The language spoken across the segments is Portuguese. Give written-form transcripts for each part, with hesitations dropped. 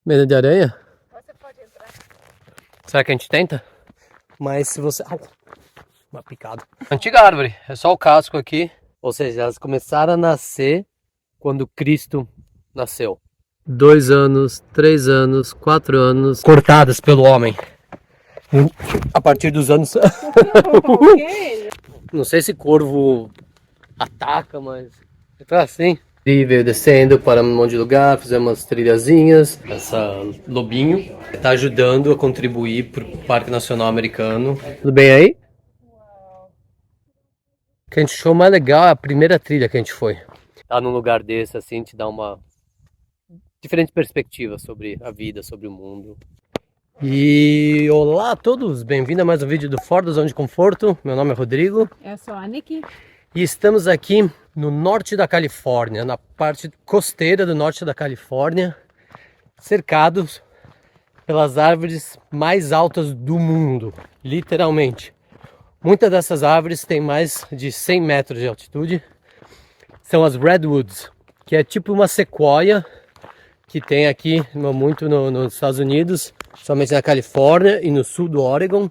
Medo de aranha? Você pode entrar. Será que a gente tenta? Mas se você... Au, uma picada. Antiga árvore, é só o casco aqui. Ou seja, elas começaram a nascer quando Cristo nasceu. 2 anos, 3 anos, 4 anos, cortadas pelo homem. A partir dos anos... Não sei se corvo ataca, mas é assim. E veio descendo, paramos num monte de lugar, fizemos umas trilhazinhas. Essa lobinho está ajudando a contribuir para o Parque Nacional Americano. Tudo bem aí? O que a gente achou mais legal é a primeira trilha que a gente foi. Tá num lugar desse assim, te dá uma diferente perspectiva sobre a vida, sobre o mundo. E olá a todos, bem-vindo a mais um vídeo do Fora da Zona de Conforto. Meu nome é Rodrigo. Eu sou a Nikki. E estamos aqui no norte da Califórnia, na parte costeira do norte da Califórnia, cercados pelas árvores mais altas do mundo, literalmente. Muitas dessas árvores têm mais de 100 metros de altitude. São as Redwoods, que é tipo uma sequoia que tem aqui muito nos Estados Unidos, somente na Califórnia e no sul do Oregon,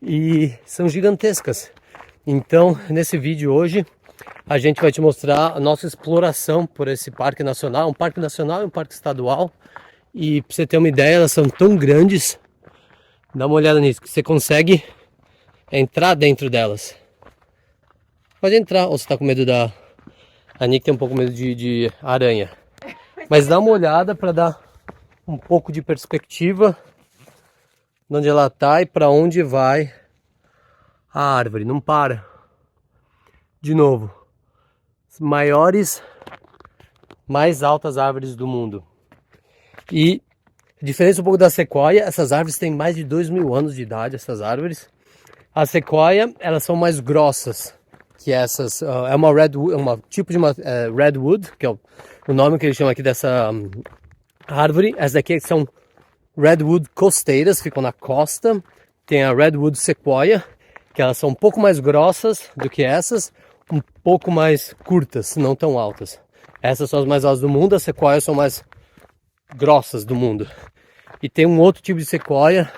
e são gigantescas. Então, nesse vídeo hoje, a gente vai te mostrar a nossa exploração por esse parque nacional, um parque nacional e um parque estadual. E pra você ter uma ideia, elas são tão grandes, dá uma olhada nisso, que você consegue entrar dentro delas. Pode entrar, ou você tá com medo da... A Nick tem um pouco medo de aranha. Mas dá uma olhada para dar um pouco de perspectiva de onde ela tá e para onde vai a árvore. Não para. De novo, as maiores, mais altas árvores do mundo. E a diferença um pouco da sequoia, essas árvores têm mais de 2.000 anos de idade, essas árvores. A sequoia, elas são mais grossas que essas. É uma redwood, tipo de uma redwood, que é o nome que eles chamam aqui dessa árvore. Essas daqui são redwood costeiras, ficam na costa. Tem a redwood sequoia, que elas são um pouco mais grossas do que essas, um pouco mais curtas, não tão altas. Essas são as mais altas do mundo, as sequoias são mais grossas do mundo. E tem um outro tipo de sequoia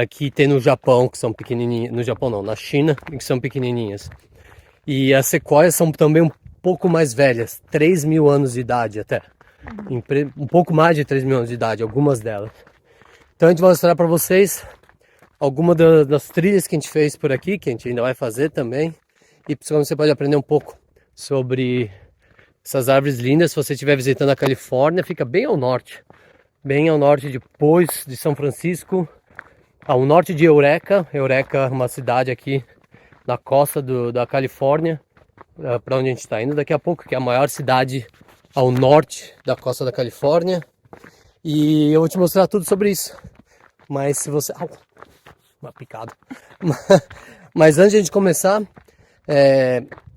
que tem no Japão, que são pequenininhas. No Japão não, na China, que são pequenininhas. E as sequoias são também um pouco mais velhas, 3.000 anos de idade até. Um pouco mais de 3.000 anos de idade, algumas delas. Então a gente vai mostrar para vocês algumas das trilhas que a gente fez por aqui, que a gente ainda vai fazer também. E principalmente você pode aprender um pouco sobre essas árvores lindas. Se você estiver visitando a Califórnia, fica bem ao norte depois de São Francisco, ao norte de Eureka. Eureka é uma cidade aqui na costa da Califórnia, para onde a gente está indo daqui a pouco, que é a maior cidade ao norte da costa da Califórnia. E eu vou te mostrar tudo sobre isso. Mas se você... Au, uma picada. Mas antes de a gente começar,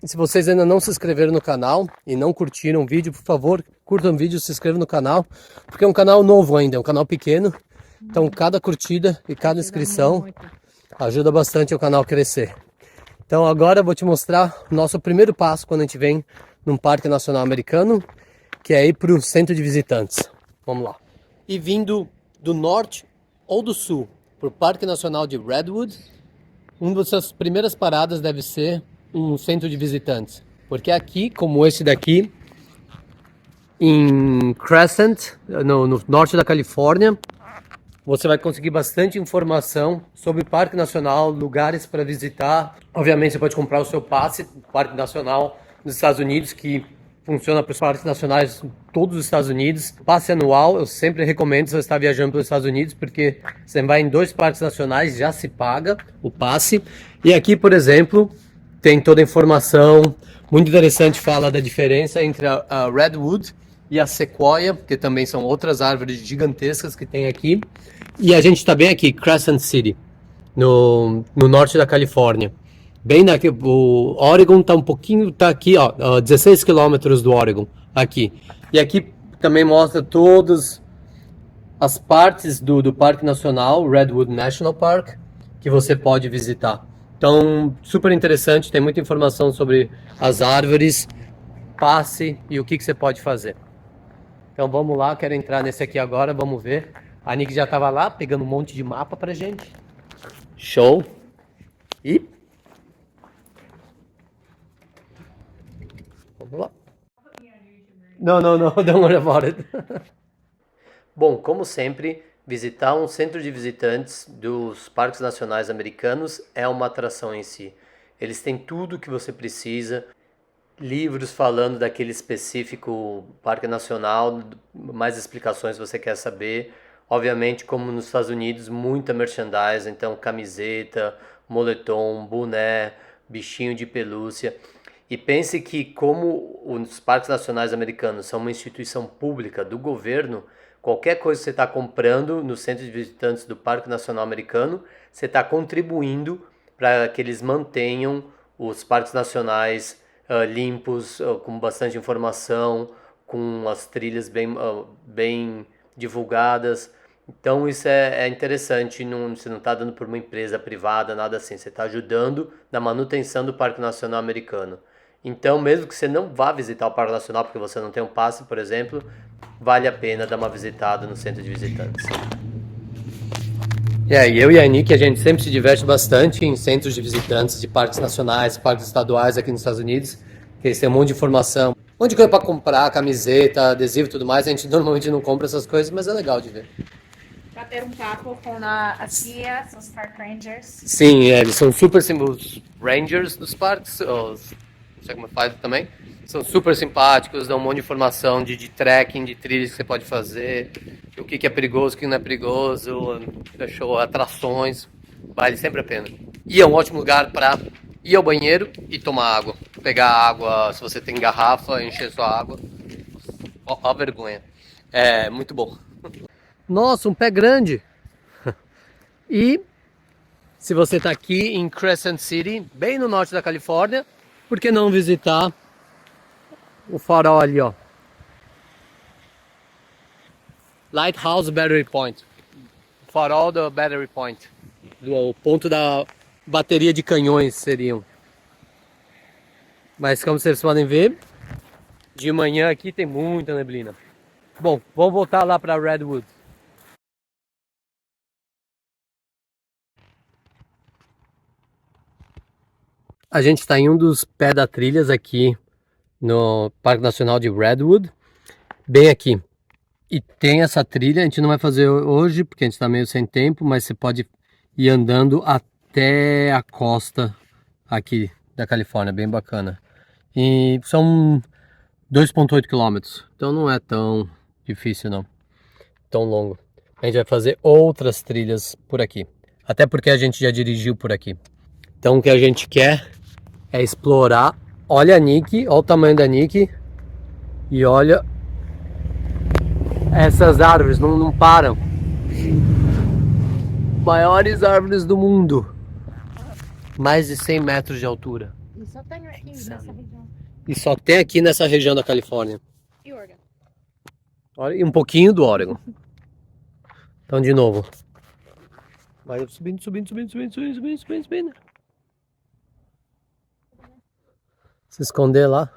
se vocês ainda não se inscreveram no canal e não curtiram o vídeo, por favor, curtam o vídeo, se inscrevam no canal, porque é um canal novo ainda, é um canal pequeno. Então cada curtida e cada inscrição ajuda bastante o canal a crescer. Então agora eu vou te mostrar o nosso primeiro passo quando a gente vem num parque nacional americano, que é ir para o centro de visitantes. Vamos lá. E vindo do norte ou do sul para o Parque Nacional de Redwood, uma das suas primeiras paradas deve ser um centro de visitantes. Porque aqui, como esse daqui, em Crescent, no norte da Califórnia, você vai conseguir bastante informação sobre o Parque Nacional, lugares para visitar. Obviamente você pode comprar o seu passe do Parque Nacional dos Estados Unidos, que funciona para os parques nacionais em todos os Estados Unidos. Passe anual, eu sempre recomendo se você está viajando pelos Estados Unidos, porque você vai em 2 parques nacionais, já se paga o passe. E aqui, por exemplo, tem toda a informação. Muito interessante, fala da diferença entre a Redwood e a sequoia, que também são outras árvores gigantescas que tem aqui. E a gente está bem aqui, Crescent City, no norte da Califórnia. Bem daqui, o Oregon está um pouquinho, está aqui, ó, 16 quilômetros do Oregon, aqui. E aqui também mostra todas as partes do Parque Nacional, Redwood National Park, que você pode visitar. Então, super interessante, tem muita informação sobre as árvores, passe e o que você pode fazer. Então vamos lá, quero entrar nesse aqui agora, vamos ver. A Nick já tava lá pegando um monte de mapa pra gente. Show! E vamos lá. Não, don't worry about it. Bom, como sempre, visitar um centro de visitantes dos parques nacionais americanos é uma atração em si. Eles têm tudo o que você precisa, livros falando daquele específico parque nacional, mais explicações se você quer saber. Obviamente, como nos Estados Unidos, muita merchandise, então camiseta, moletom, boné, bichinho de pelúcia. E pense que como os parques nacionais americanos são uma instituição pública do governo, qualquer coisa que você está comprando no centro de visitantes do Parque Nacional Americano, você está contribuindo para que eles mantenham os parques nacionais limpos, com bastante informação, com as trilhas bem divulgadas. Então isso é interessante, você não está dando por uma empresa privada, nada assim, você está ajudando na manutenção do Parque Nacional Americano. Então, mesmo que você não vá visitar o Parque Nacional porque você não tem um passe, por exemplo, vale a pena dar uma visitada no centro de visitantes. E eu e a Nick, a gente sempre se diverte bastante em centros de visitantes de parques nacionais, parques estaduais aqui nos Estados Unidos, que eles têm um monte de informação, um monte de coisa para comprar, camiseta, adesivo e tudo mais. A gente normalmente não compra essas coisas, mas é legal de ver. Bater papo com as guias, os park rangers. Sim, eles são super os rangers dos parques, os, não sei como faz também. São super simpáticos, dão um monte de informação de trekking, de trilhas que você pode fazer, o que é perigoso, o que não é perigoso, show, atrações, vale sempre a pena. E é um ótimo lugar para ir ao banheiro e tomar água. Pegar água, se você tem garrafa, encher sua água. Ó a vergonha. É muito bom. Nossa, um pé grande! E se você está aqui em Crescent City, bem no norte da Califórnia, por que não visitar o farol ali, ó? Lighthouse Battery Point. O farol do Battery Point. O ponto da bateria de canhões seriam. Mas como vocês podem ver, de manhã aqui tem muita neblina. Bom, vamos voltar lá para Redwood. A gente está em um dos pés da trilhas aqui no Parque Nacional de Redwood, bem aqui. E tem essa trilha, a gente não vai fazer hoje porque a gente está meio sem tempo, mas você pode ir andando até a costa aqui da Califórnia, bem bacana. E são 2,8 quilômetros, então não é tão difícil não, tão longo. A gente vai fazer outras trilhas por aqui, até porque a gente já dirigiu por aqui. Então o que a gente quer é explorar. Olha a Nick, olha o tamanho da Nick e olha essas árvores, não param. Maiores árvores do mundo. Mais de 100 metros de altura. E só tem aqui nessa região. E só tem aqui nessa região da Califórnia. E Oregon. Olha, e um pouquinho do Oregon. Então de novo. Vai subindo. Se esconder lá.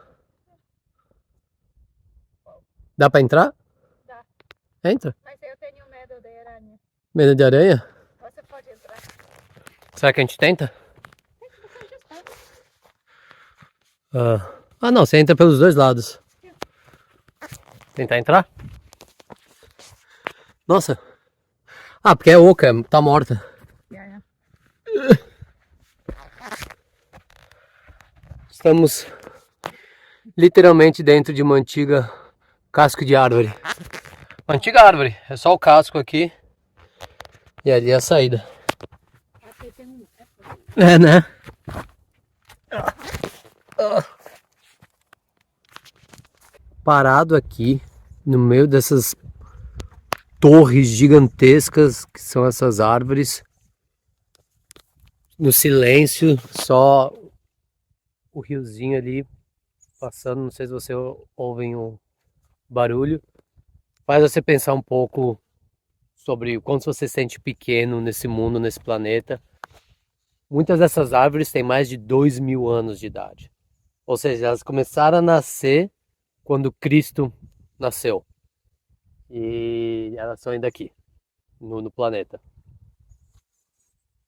Dá pra entrar? Dá. Entra. Mas eu tenho medo de aranha. Medo de aranha? Você pode entrar. Será que a gente tenta? Ah não, você entra pelos dois lados. Tentar entrar? Nossa. Ah, porque é oca, tá morta. Yeah. Estamos literalmente dentro de uma antiga casco de árvore. Uma antiga árvore, é só o casco aqui. E ali é a saída. Aqui tem um... É, né? Parado aqui no meio dessas torres gigantescas que são essas árvores, no silêncio, só o riozinho ali passando. Não sei se você ouvem o barulho, faz você pensar um pouco sobre o quanto você se sente pequeno nesse mundo, nesse planeta. Muitas dessas árvores têm mais de 2.000 anos de idade, ou seja, elas começaram a nascer quando Cristo nasceu. e elas são ainda aqui no planeta.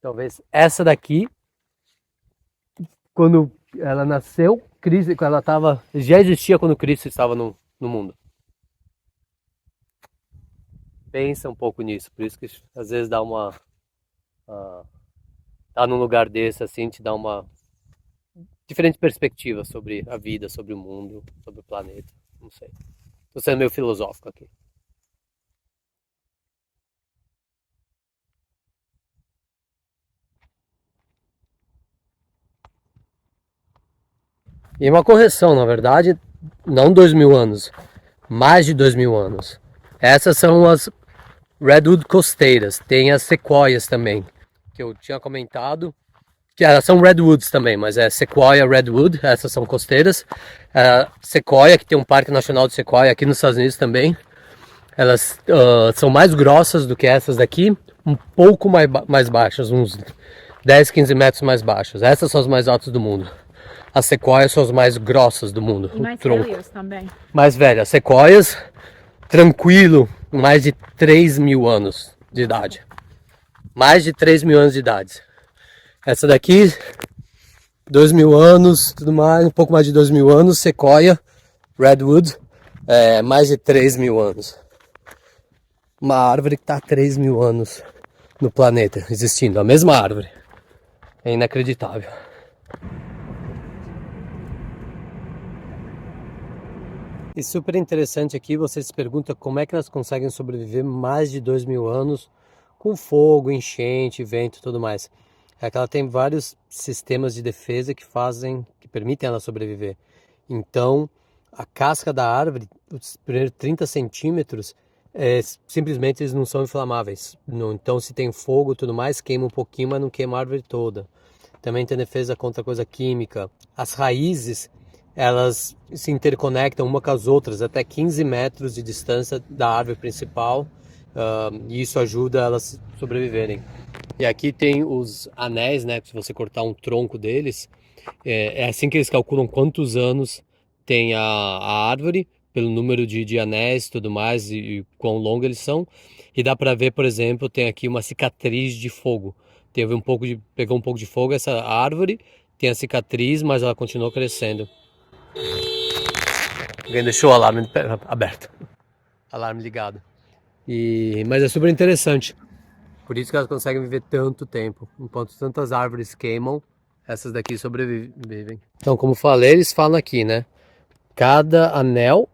Talvez essa daqui, quando ela nasceu, quando ela tava, já existia quando Cristo estava no mundo. Pensa um pouco nisso, por isso que às vezes dá uma tá num lugar desse assim, te dá uma diferente perspectiva sobre a vida, sobre o mundo, sobre o planeta, não sei. Tô sendo meio filosófico aqui. E uma correção, na verdade, não 2000 anos, mais de 2000 anos. Essas são as Redwood costeiras, tem as sequoias também, que eu tinha comentado, que elas são Redwoods também, mas é Sequoia Redwood, essas são costeiras. Sequoia, que tem um parque nacional de Sequoia aqui nos Estados Unidos também, elas são mais grossas do que essas daqui, um pouco mais baixas, uns 10, 15 metros mais baixas. Essas são as mais altas do mundo. As sequoias são as mais grossas do mundo. E mais velhas também. Mais velhas. Sequoias, tranquilo, mais de 3.000 anos de idade. Mais de 3.000 anos de idade. Essa daqui, 2.000 anos, tudo mais, um pouco mais de 2.000 anos. Sequoia, Redwood, mais de 3.000 anos. Uma árvore que está há 3.000 anos no planeta, existindo. A mesma árvore. É inacreditável. E super interessante aqui, você se pergunta como é que elas conseguem sobreviver mais de 2.000 anos com fogo, enchente, vento e tudo mais. É que ela tem vários sistemas de defesa que permitem ela sobreviver. Então, a casca da árvore, os primeiros 30 centímetros, simplesmente eles não são inflamáveis. Então, se tem fogo e tudo mais, queima um pouquinho, mas não queima a árvore toda. Também tem defesa contra coisa química. As raízes, elas se interconectam uma com as outras até 15 metros de distância da árvore principal, e isso ajuda elas a sobreviverem. E aqui tem os anéis, né? Se você cortar um tronco deles, é assim que eles calculam quantos anos tem a árvore, pelo número de anéis e tudo mais, e quão longo eles são. E dá para ver, por exemplo, tem aqui uma cicatriz de fogo. Pegou um pouco de fogo essa árvore, tem a cicatriz, mas ela continuou crescendo. Alguém deixou o alarme aberto, alarme ligado. Mas é super interessante, por isso que elas conseguem viver tanto tempo. Enquanto tantas árvores queimam, essas daqui sobrevivem. Então, como falei, eles falam aqui, né? Cada anel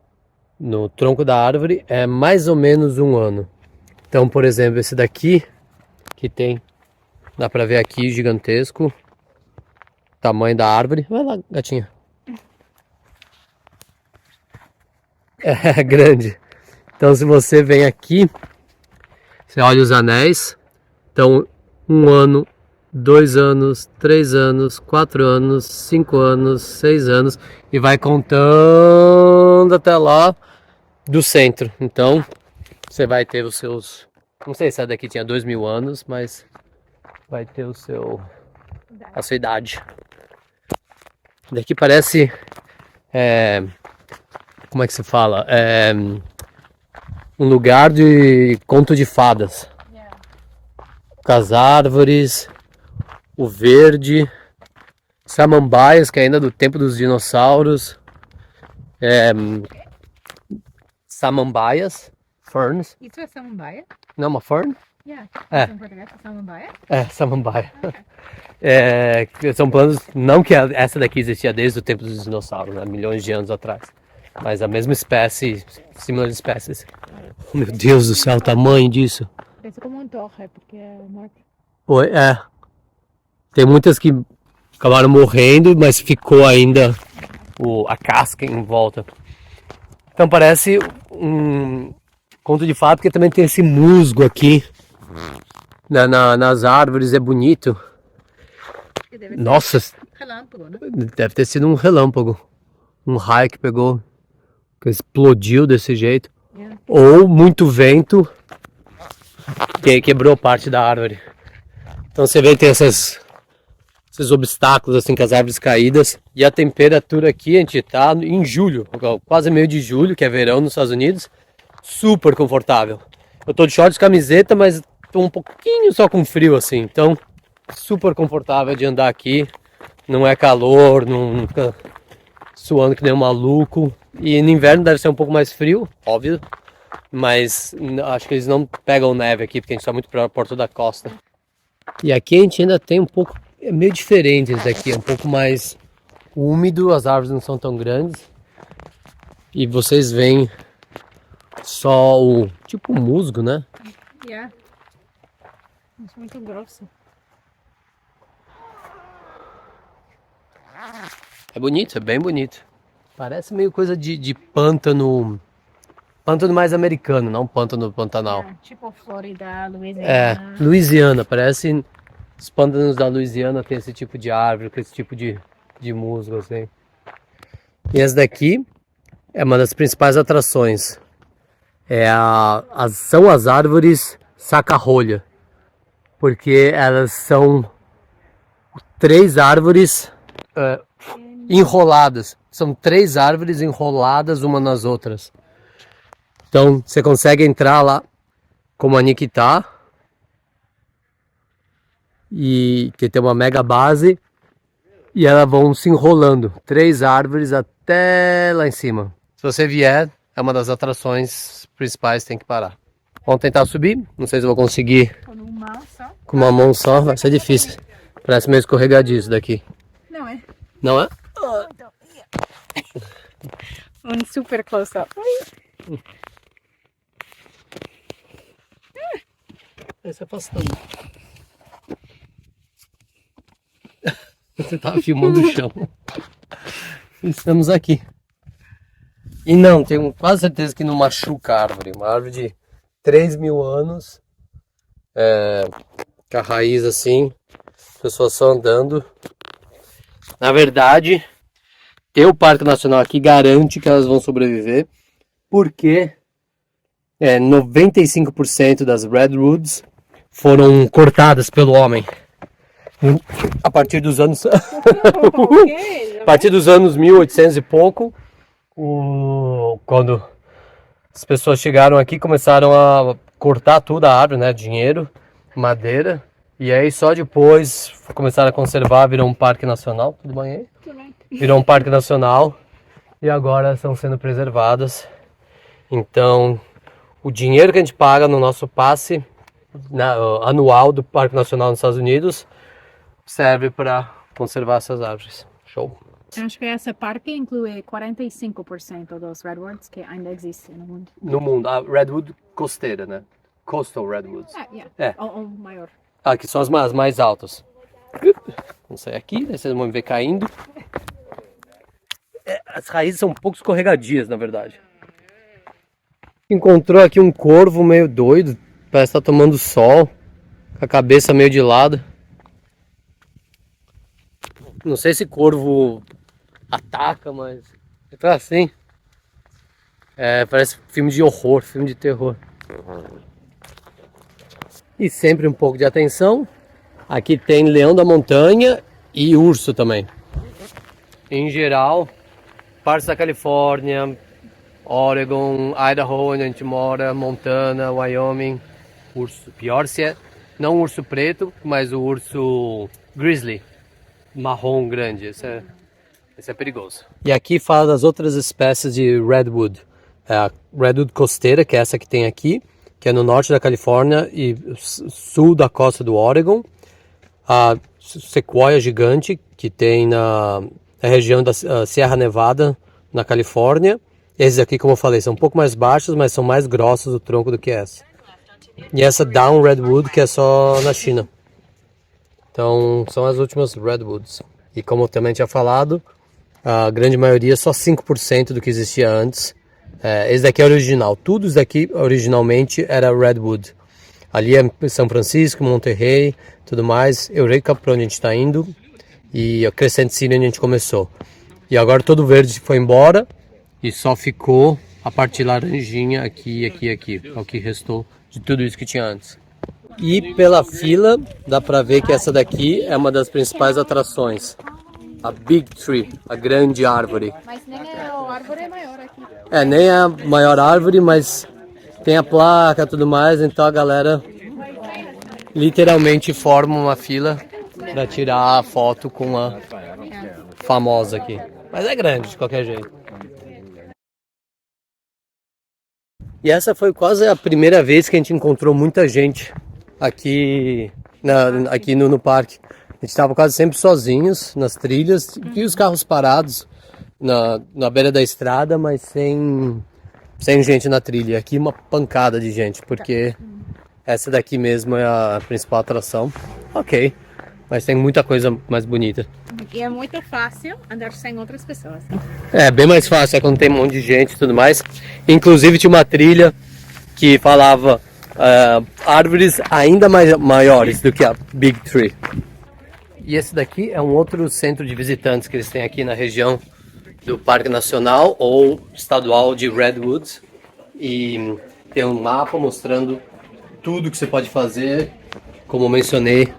no tronco da árvore é mais ou menos 1 ano. Então, por exemplo, esse daqui, que tem, dá pra ver aqui, gigantesco, tamanho da árvore. Vai lá, gatinha. É grande. Então, se você vem aqui, você olha os anéis. Então, 1 ano, 2 anos, 3 anos, 4 anos, 5 anos, 6 anos e vai contando até lá do centro. Então, você vai ter os seus... Não sei se essa daqui tinha 2.000 anos, mas vai ter a sua idade. Daqui parece... como é que se fala? Um lugar de conto de fadas. Com as árvores, o verde, samambaias, que é ainda do tempo dos dinossauros. Samambaias, ferns. Isso é samambaia? Não, uma fern? Yeah. Em português é samambaia? Samambaia. São plantas, não que essa daqui existia desde o tempo dos dinossauros, né? Milhões de anos atrás. Mas a mesma espécie, similar espécies. Oh, meu Deus do céu, o tamanho disso. Parece como um torre, porque é morto. Tem muitas que acabaram morrendo, mas ficou ainda a casca em volta. Então parece um conto de fada, porque também tem esse musgo aqui nas árvores, é bonito. Nossa, Relâmpago, né? deve ter sido um relâmpago, um raio que pegou, que explodiu desse jeito, ou muito vento que quebrou parte da árvore. Então você vê que tem esses obstáculos assim com as árvores caídas. E a temperatura aqui, a gente tá em julho, quase meio de julho, que é verão nos Estados Unidos, super confortável. Eu tô de shorts e camiseta, mas tô um pouquinho só com frio assim, então super confortável de andar aqui. Não é calor, não fica suando que nem um maluco. E no inverno deve ser um pouco mais frio, óbvio. Mas acho que eles não pegam neve aqui, porque a gente está muito para Porto da Costa. E aqui a gente ainda tem um pouco, é meio diferente esse daqui, é um pouco mais úmido, as árvores não são tão grandes. E vocês veem só o tipo musgo, né? Yeah. É muito grosso. É bonito, é bem bonito. Parece meio coisa de pântano. Pântano mais americano, não pântano pantanal. Tipo Flórida, Louisiana. É, Louisiana, parece os pântanos da Louisiana tem esse tipo de árvore, com esse tipo de musgo, assim. E essa daqui é uma das principais atrações. São as árvores saca-rolha, porque elas são 3 árvores enroladas. São 3 árvores enroladas uma nas outras. Então você consegue entrar lá como a Nick tá, e que tem uma mega base, e elas vão se enrolando, 3 árvores até lá em cima. Se você vier, é uma das atrações principais, tem que parar. Vamos tentar subir, não sei se eu vou conseguir com uma mão só, vai ser difícil. Parece meio escorregadio isso daqui. Não é? Não é? Um super close-up. Vai se afastando. Você tava filmando o chão. Estamos aqui. E não, tenho quase certeza que não machuca a árvore. Uma árvore de 3.000 anos. Com a raiz assim. Pessoas só andando. Na verdade, ter o Parque Nacional aqui garante que elas vão sobreviver. Porque 95% das Redwoods foram cortadas pelo homem. A partir dos anos a partir dos anos 1800 e pouco, quando as pessoas chegaram aqui, começaram a cortar toda a árvore, né, dinheiro, madeira, e aí só depois começaram a conservar, virou um parque nacional, tudo bem aí? Virou um parque nacional e agora estão sendo preservadas. Então, o dinheiro que a gente paga no nosso passe anual do Parque Nacional nos Estados Unidos serve para conservar essas árvores. Show! Acho que essa parque inclui 45% dos redwoods que ainda existem no mundo. No mundo, a Redwood costeira, né? Coastal Redwoods. O maior. Aqui são as mais altas. Vamos sair aqui, né? Vocês vão me ver caindo. As raízes são um pouco escorregadias, na verdade. Encontrou aqui um corvo meio doido, parece estar tomando sol, com a cabeça meio de lado. Não sei se corvo ataca, mas tá assim. Parece filme de horror, filme de terror. E sempre um pouco de atenção. Aqui tem leão da montanha e urso também. Em geral, partes da Califórnia, Oregon, Idaho, onde a gente mora, Montana, Wyoming, urso. Pior se é não o urso preto, mas o urso grizzly, marrom grande. Esse é perigoso. E aqui fala das outras espécies de Redwood. A Redwood costeira, que é essa que tem aqui, que é no norte da Califórnia e sul da costa do Oregon. A sequoia gigante, que tem na região da Sierra Nevada, na Califórnia. Esses aqui, como eu falei, são um pouco mais baixos, mas são mais grossos o tronco do que essa. E essa Down Redwood, que é só na China. Então, são as últimas Redwoods. E como eu também tinha falado, a grande maioria, só 5% do que existia antes. Esse daqui é original. Tudo isso daqui, originalmente, era Redwood. Ali é São Francisco, Monterrey, tudo mais. Eureka, para onde a gente está indo. E a Crescent City, onde a gente começou. E agora todo o verde foi embora. E só ficou a parte laranjinha aqui. É o que restou de tudo isso que tinha antes. E pela fila, dá pra ver que essa daqui é uma das principais atrações. A Big Tree, a grande árvore. Mas nem a árvore é maior aqui. Nem a maior árvore, mas Tem a placa e tudo mais, então a galera literalmente forma uma fila para tirar a foto com a famosa aqui. Mas é grande de qualquer jeito. E essa foi quase a primeira vez que a gente encontrou muita gente aqui, aqui no parque. A gente estava quase sempre sozinhos nas trilhas e os carros parados na beira da estrada, mas sem gente na trilha. Aqui uma pancada de gente, porque essa daqui mesmo é a principal atração. Ok, mas tem muita coisa mais bonita. E é muito fácil andar sem outras pessoas. É bem mais fácil, é quando tem um monte de gente e tudo mais. Inclusive tinha uma trilha que falava árvores ainda maiores do que a Big Tree. E esse daqui é um outro centro de visitantes que eles têm aqui na região do Parque Nacional ou Estadual de Redwoods. E tem um mapa mostrando tudo que você pode fazer. Como eu mencionei,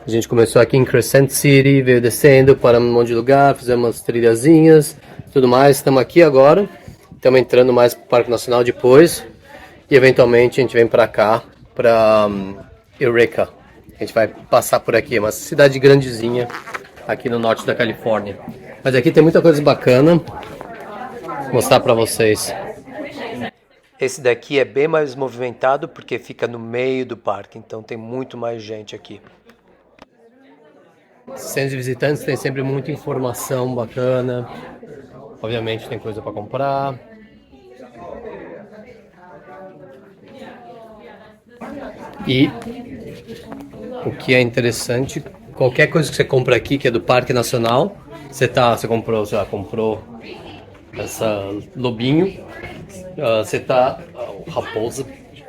a gente começou aqui em Crescent City, veio descendo, paramos um monte de lugar, fizemos umas trilhazinhas, tudo mais. Estamos aqui agora, estamos entrando mais para o Parque Nacional depois. E eventualmente a gente vem para cá, para Eureka. A gente vai passar por aqui, é uma cidade grandezinha aqui no norte da Califórnia. Mas aqui tem muita coisa bacana, vou mostrar para vocês. Esse daqui é bem mais movimentado porque fica no meio do parque, então tem muito mais gente aqui. Centros de visitantes tem sempre muita informação bacana, obviamente tem coisa para comprar. E o que é interessante, qualquer coisa que você compra aqui que é do Parque Nacional, você comprou essa lobinho, raposa,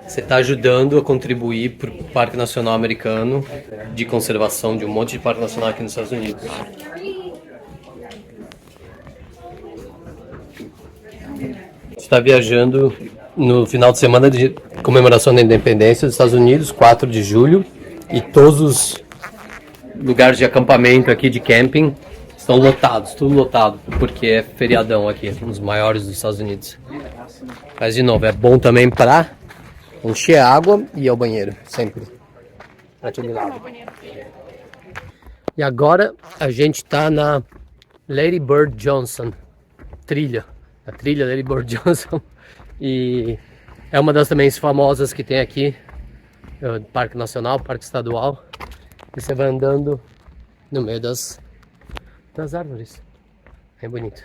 você está ajudando a contribuir para o Parque Nacional Americano de conservação de um monte de parque nacional aqui nos Estados Unidos. Está viajando no final de semana de comemoração da independência dos Estados Unidos, 4 de julho, e todos os lugares de acampamento aqui de camping estão lotados, tudo lotado, porque é feriadão aqui, um dos maiores dos Estados Unidos. Mas de novo, é bom também para encher a água e ir ao banheiro, sempre. E agora a gente está na Lady Bird Johnson trilha, a trilha Lady Bird Johnson, e é uma das também famosas que tem aqui, Parque Nacional, Parque Estadual, e você vai andando no meio das árvores, é bonito.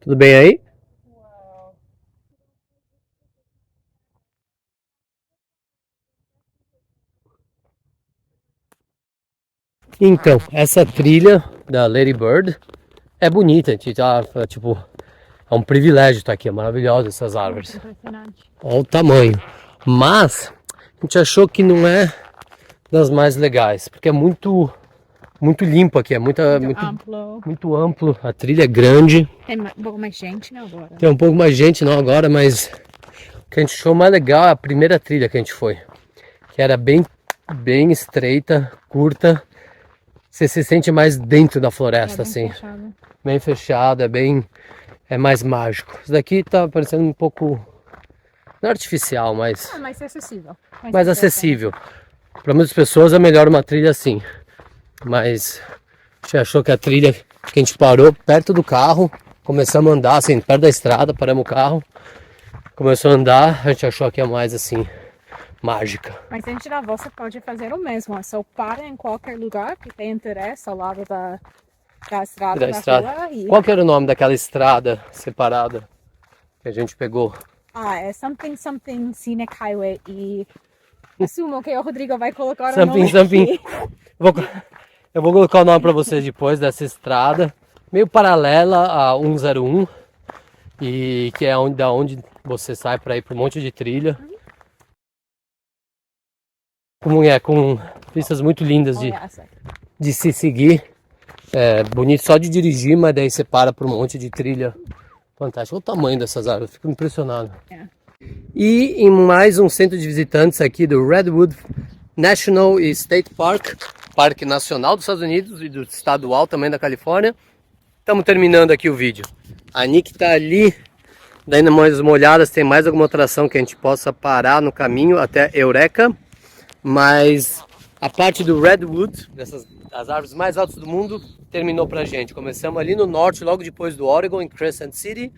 Tudo bem aí? Então, essa trilha da Lady Bird é bonita, tipo, é um privilégio estar aqui, é maravilhosa essas árvores. Impressionante. Olha o tamanho. Mas a gente achou que não é das mais legais, porque é muito limpo aqui, é muito amplo, a trilha é grande. Tem um pouco mais gente, né, agora? Tem um pouco mais gente não agora, mas o que a gente achou mais legal é a primeira trilha que a gente foi, que era bem estreita, curta. Você se sente mais dentro da floresta, assim. Fechado. Bem fechado, é mais mágico. Isso daqui tá parecendo um pouco, não artificial, mas mais acessível. mais acessível. Para muitas pessoas é melhor uma trilha assim. Mas a gente achou que a trilha que a gente parou perto do carro, começamos a andar assim, perto da estrada, paramos o carro, começou a andar, a gente achou que é mais assim, mágica. Mas a gente você pode fazer o mesmo, é só para em qualquer lugar que tem interesse ao lado da estrada. Da estrada. Qual que era o nome daquela estrada separada que a gente pegou? É something Scenic Highway e assumo que o Rodrigo vai colocar o nome aqui. Eu vou colocar o nome para vocês depois dessa estrada, meio paralela a 101, e que é da onde você sai para ir para um monte de trilha. Com pistas muito lindas de se seguir. É bonito só de dirigir, mas daí você para por um monte de trilha. Fantástico. Olha o tamanho dessas árvores, fico impressionado. E em mais um centro de visitantes aqui do Redwood National e State Park, Parque Nacional dos Estados Unidos e do Estadual também da Califórnia. Estamos terminando aqui o vídeo. A Nick tá ali, dando mais uma olhada se tem mais alguma atração que a gente possa parar no caminho até Eureka. Mas a parte do Redwood, das árvores mais altas do mundo, terminou pra gente. Começamos ali no norte, logo depois do Oregon, em Crescent City.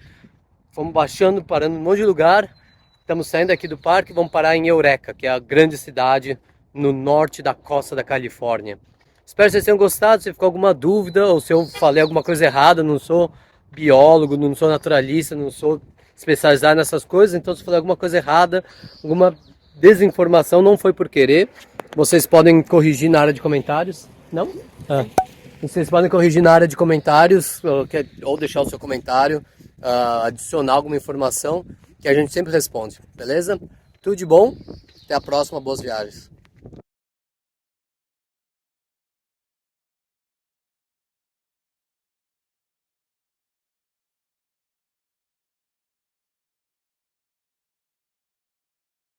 Fomos baixando, parando em um monte de lugar. Estamos saindo aqui do parque e vamos parar em Eureka, que é a grande cidade no norte da costa da Califórnia. Espero que vocês tenham gostado. Se ficou alguma dúvida ou se eu falei alguma coisa errada, não sou biólogo, não sou naturalista, não sou especializado nessas coisas. Então se eu falei alguma coisa errada, alguma desinformação, não foi por querer. Vocês podem corrigir na área de comentários. Não? Ah. Vocês podem corrigir na área de comentários ou deixar o seu comentário, adicionar alguma informação que a gente sempre responde, beleza? Tudo de bom, até a próxima, boas viagens.